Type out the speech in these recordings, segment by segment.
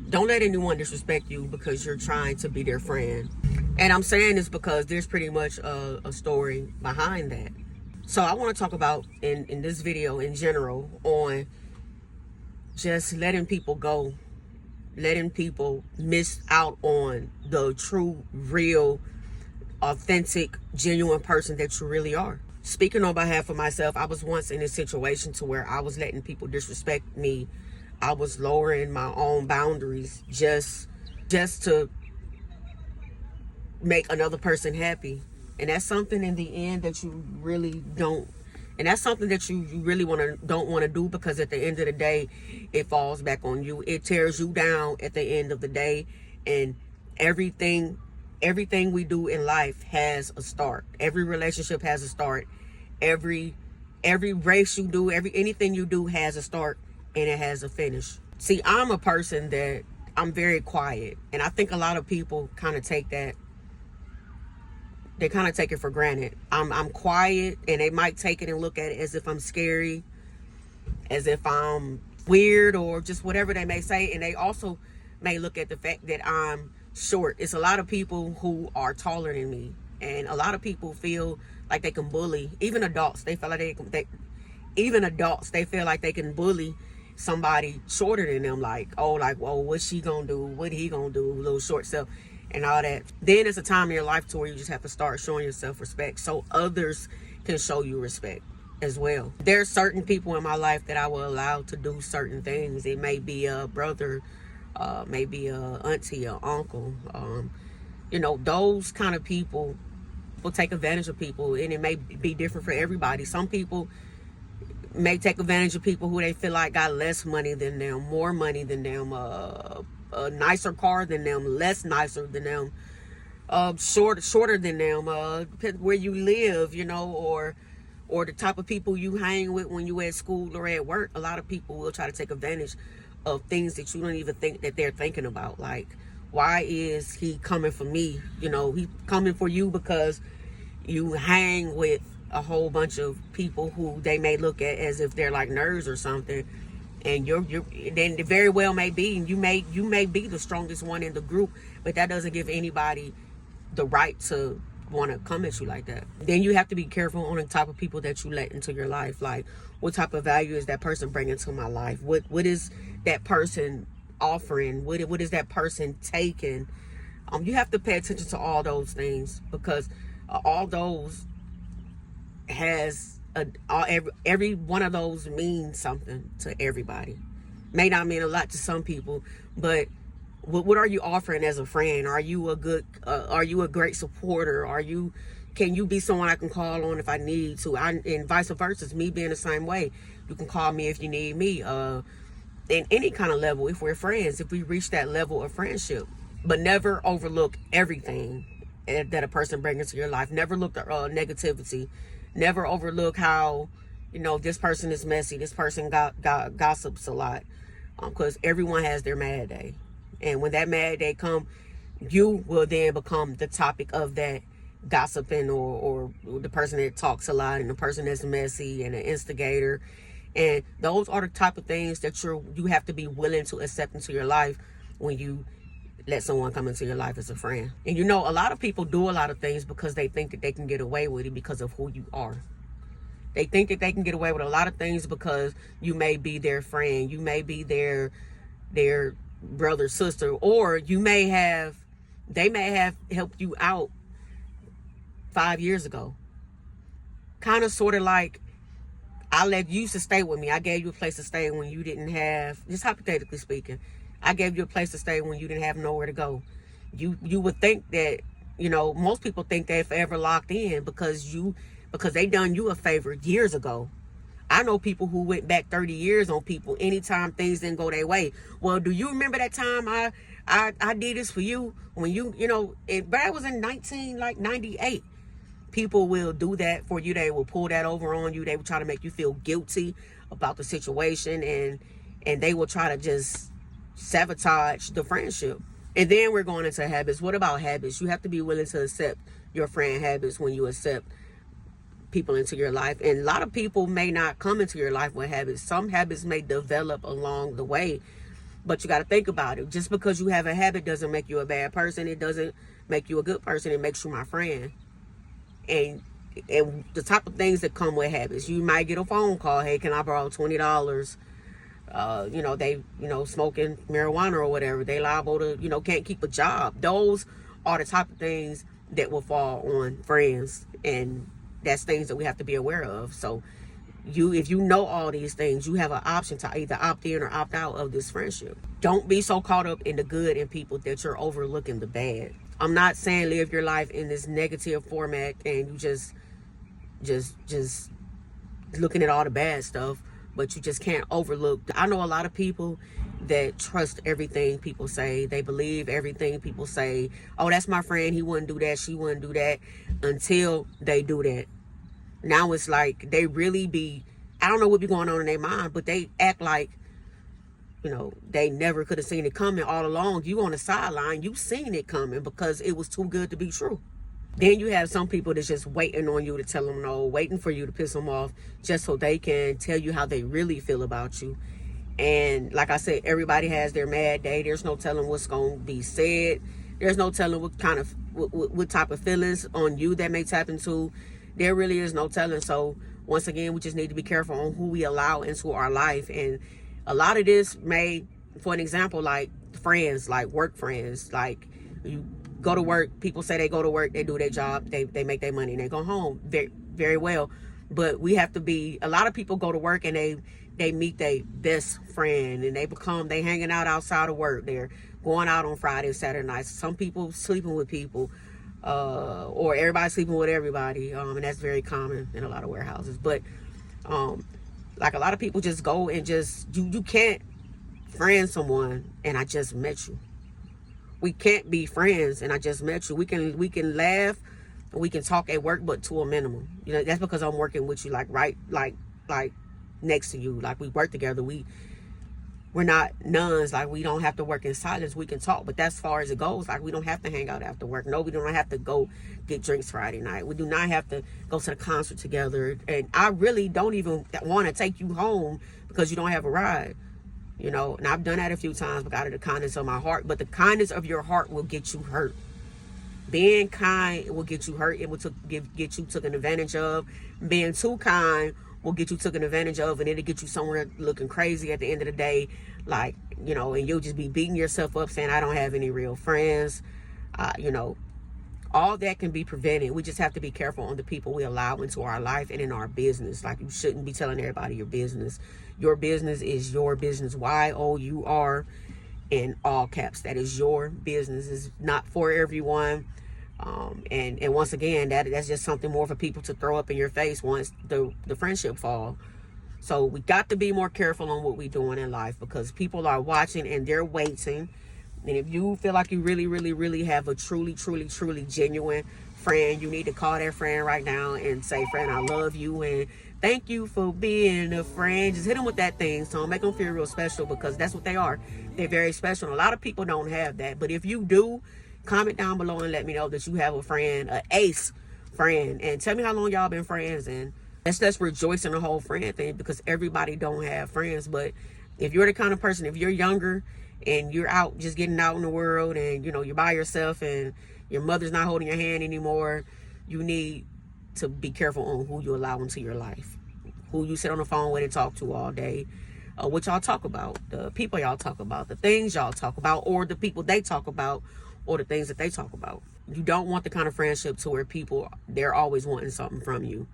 Don't let anyone disrespect you because you're trying to be their friend. And I'm saying this because there's pretty much a story behind that. So I want to talk about in this video in general on just letting people go, letting people miss out on the true, real, authentic, genuine person that you really are. Speaking on behalf of myself, I was once in a situation to where I was letting people disrespect me. I was lowering my own boundaries just to make another person happy. And that's something in the end that you really don't, and that's something that you really don't want to do, because at the end of the day, it falls back on you. It tears you down at the end of the day. And everything we do in life has a start. Every relationship has a start. Every race you do, anything you do has a start and it has a finish. See, I'm a person that I'm very quiet, and I think a lot of people kind of take that. They kind of take it for granted. I'm quiet, and they might take it and look at it as if I'm scary, as if I'm weird, or just whatever they may say. And they also may look at the fact that I'm short. It's a lot of people who are taller than me, and a lot of people feel like they can bully. Even adults, they feel like they feel like they can bully somebody shorter than them. Like, well, what's she gonna do? What he gonna do? Little short self. And all that. Then it's a time in your life to where you just have to start showing yourself respect so others can show you respect as well. There are certain people in my life that I will allow to do certain things. It may be a brother, maybe a auntie, or uncle. Those kind of people will take advantage of people, and it may be different for everybody. Some people may take advantage of people who they feel like got less money than them, more money than them, a nicer car than them, less nicer than them, shorter than them, where you live, or the type of people you hang with when you at school or at work. A lot of people will try to take advantage of things that you don't even think that they're thinking about. Like, why is he coming for me? He coming for you because you hang with a whole bunch of people who they may look at as if they're like nerds or something. And then it very well may be, and you may be the strongest one in the group, but that doesn't give anybody the right to want to come at you like that. Then you have to be careful on the type of people that you let into your life. Like, what type of value is that person bringing to my life? What is that person offering? What is that person taking? You have to pay attention to all those things, because all those has every one of those means something to everybody. May not mean a lot to some people, but what are you offering as a friend? Are you a great supporter? Can you be someone I can call on if I need to? And vice versa, me being the same way. You can call me if you need me, in any kind of level, if we're friends, if we reach that level of friendship. But never overlook everything that a person brings into your life. Never look at negativity. Never overlook how, this person is messy. This person gossips a lot, because everyone has their mad day. And when that mad day come, you will then become the topic of that gossiping, or the person that talks a lot, and the person that's messy and an instigator. And those are the type of things that you have to be willing to accept into your life when you let someone come into your life as a friend. And a lot of people do a lot of things because they think that they can get away with it because of who you are. They think that they can get away with a lot of things because you may be their friend, you may be their brother, sister, or they may have helped you out 5 years ago. Kind of sort of like, you used to stay with me. I gave you a place to stay when you didn't have, just hypothetically speaking, I gave you a place to stay when you didn't have nowhere to go. You would think that, most people think they're forever locked in because they done you a favor years ago. I know people who went back 30 years on people anytime things didn't go their way. Well, do you remember that time I did this for you when that was in 98. People will do that for you. They will pull that over on you. They will try to make you feel guilty about the situation, and they will try to just sabotage the friendship. And then we're going into habits. What about habits? You have to be willing to accept your friend habits when you accept people into your life. And a lot of people may not come into your life with habits. Some habits may develop along the way But you got to think about it. Just because you have a habit doesn't make you a bad person. It doesn't make you a good person. It makes you my friend. And the type of things that come with habits, you might get a phone call, hey, can I borrow $20? They smoking marijuana or whatever, they liable to can't keep a job. Those are the type of things that will fall on friends, and that's things that we have to be aware of. So if you know all these things, you have an option to either opt in or opt out of this friendship. Don't be so caught up in the good in people that you're overlooking the bad. I'm not saying live your life in this negative format and you just looking at all the bad stuff, but you just can't overlook. I know a lot of people that trust everything people say. They believe everything people say. Oh, that's my friend, he wouldn't do that, she wouldn't do that, until they do that. Now it's like they really be, I don't know what be going on in their mind, but they act like, they never could have seen it coming all along. You on the sideline, you seen it coming because it was too good to be true. Then you have some people that's just waiting on you to tell them no, waiting for you to piss them off just so they can tell you how they really feel about you. And like I said, everybody has their mad day. There's no telling what's going to be said. There's no telling what type of feelings on you that may tap into. There really is no telling. So once again, we just need to be careful on who we allow into our life. And a lot of this may, for an example, like friends, like work friends, like you go to work, people say they go to work, they do their job, they make their money and they go home very, very well. But we have to be, a lot of people go to work and they meet their best friend and they hanging out outside of work. They're going out on Friday, Saturday nights. Some people sleeping with people, or everybody sleeping with everybody. And that's very common in a lot of warehouses. But, like a lot of people just go and you can't friend someone and I just met you. We can't be friends and I just met you. We can laugh and we can talk at work, but to a minimum. That's because I'm working with you, like next to you. Like we work together. We're not nuns. Like we don't have to work in silence. We can talk, but that's as far as it goes. Like we don't have to hang out after work. No, we don't have to go get drinks Friday night. We do not have to go to the concert together. And I really don't even want to take you home because you don't have a ride. And I've done that a few times, but out of the kindness of my heart. But the kindness of your heart will get you hurt. Being kind will get you hurt. It will get you taken advantage of. Being too kind will get you taken advantage of, and it'll get you somewhere looking crazy at the end of the day. Like, and you'll just be beating yourself up saying, I don't have any real friends. All that can be prevented. We just have to be careful on the people we allow into our life and in our business. Like you shouldn't be telling everybody your business. Your business is your business. YOUR in all caps. That is your business. It's not for everyone. And once again, that's just something more for people to throw up in your face once the friendship fall. So we got to be more careful on what we're doing in life because people are watching and they're waiting. And if you feel like you really, really, really have a truly, truly, truly genuine friend, you need to call that friend right now and say, friend, I love you and thank you for being a friend. Just hit them with that thing. So make them feel real special because that's what they are. They're very special. A lot of people don't have that. But if you do, comment down below and let me know that you have a friend, an ace friend. And tell me how long y'all been friends. And let's rejoice in the whole friend thing because everybody don't have friends. But if you're the kind of person, if you're younger and you're out just getting out in the world and you're by yourself and your mother's not holding your hand anymore, you need to be careful on who you allow into your life, who you sit on the phone with and talk to all day, what y'all talk about, the people y'all talk about, the things y'all talk about, or the people they talk about, or the things that they talk about. You don't want the kind of friendship to where people, they're always wanting something from you,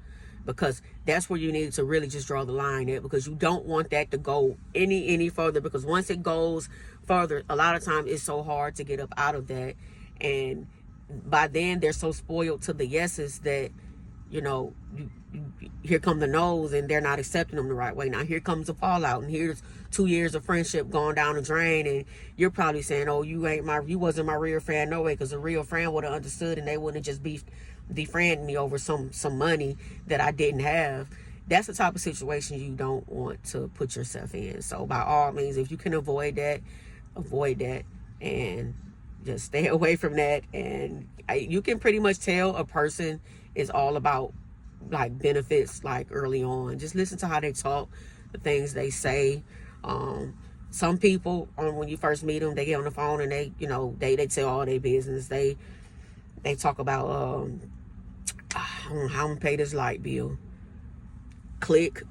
because that's where you need to really just draw the line at, because you don't want that to go any further, because once it goes further, a lot of times it's so hard to get up out of that. And by then they're so spoiled to the yeses that here come the no's and they're not accepting them the right way. Now here comes the fallout, and here's 2 years of friendship going down the drain, and you're probably saying, oh, you wasn't my real friend no way, because a real friend would have understood and they wouldn't just be defriending me over some money that I didn't have. That's the type of situation you don't want to put yourself in. So by all means, if you can avoid that and just stay away from that. And you can pretty much tell a person is all about like benefits like early on. Just listen to how they talk, the things they say, Some people, when you first meet them, they get on the phone and they, you know, they tell all their business. They talk about how I'm gonna pay this light bill. Click.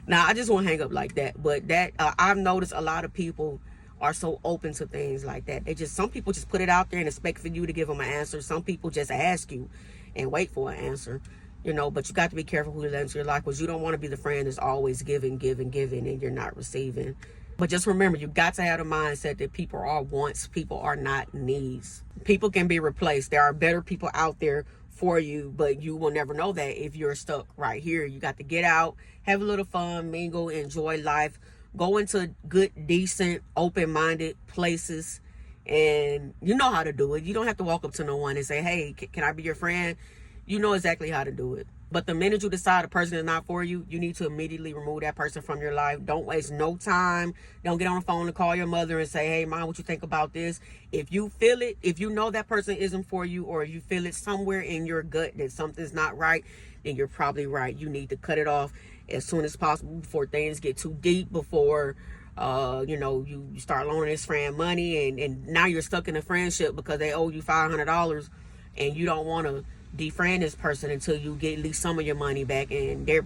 Now, I just won't hang up like that. But that I've noticed a lot of people are so open to things like that. Some people just put it out there and expect for you to give them an answer. Some people just ask you and wait for an answer. You know, but you got to be careful who you let into your life, because you don't want to be the friend that's always giving, and you're not receiving. But just remember, you got to have the mindset that people are wants, people are not needs. People can be replaced. There are better people out there for you, but you will never know that if you're stuck right here. You got to get out, have a little fun, mingle, enjoy life, go into good, decent, open-minded places, and you know how to do it. You don't have to walk up to no one and say, hey, can I be your friend? You know exactly how to do it. But the minute you decide a person is not for you, you need to immediately remove that person from your life. Don't waste no time. Don't get on the phone and call your mother and say, hey, Mom, what you think about this? If you feel it, if you know that person isn't for you, or if you feel it somewhere in your gut that something's not right, then you're probably right. You need to cut it off as soon as possible before things get too deep, before you know, you start loaning this friend money, and now you're stuck in a friendship because they owe you $500, and you don't want to defriend this person until you get at least some of your money back, and they're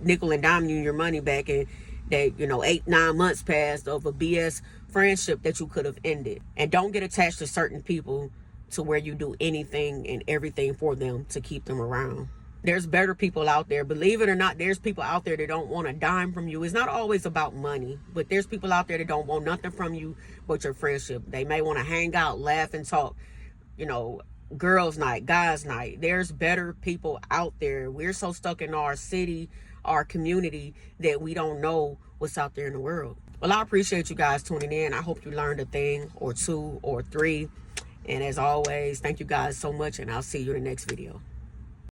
nickel and diming you your money back, and that, you know, 8-9 months passed of a BS friendship that you could have ended. And don't get attached to certain people to where you do anything and everything for them to keep them around. There's better people out there. Believe it or not, there's people out there that don't want a dime from you. It's not always about money, but there's people out there that don't want nothing from you but your friendship. They may want to hang out, laugh, and talk, you know, girls night, guys night. There's better people out there. We're so stuck in our city, our community, that we don't know what's out there in the world. Well, I appreciate you guys tuning in. I hope you learned a thing or two or three. And as always, thank you guys so much, and I'll see you in the next video.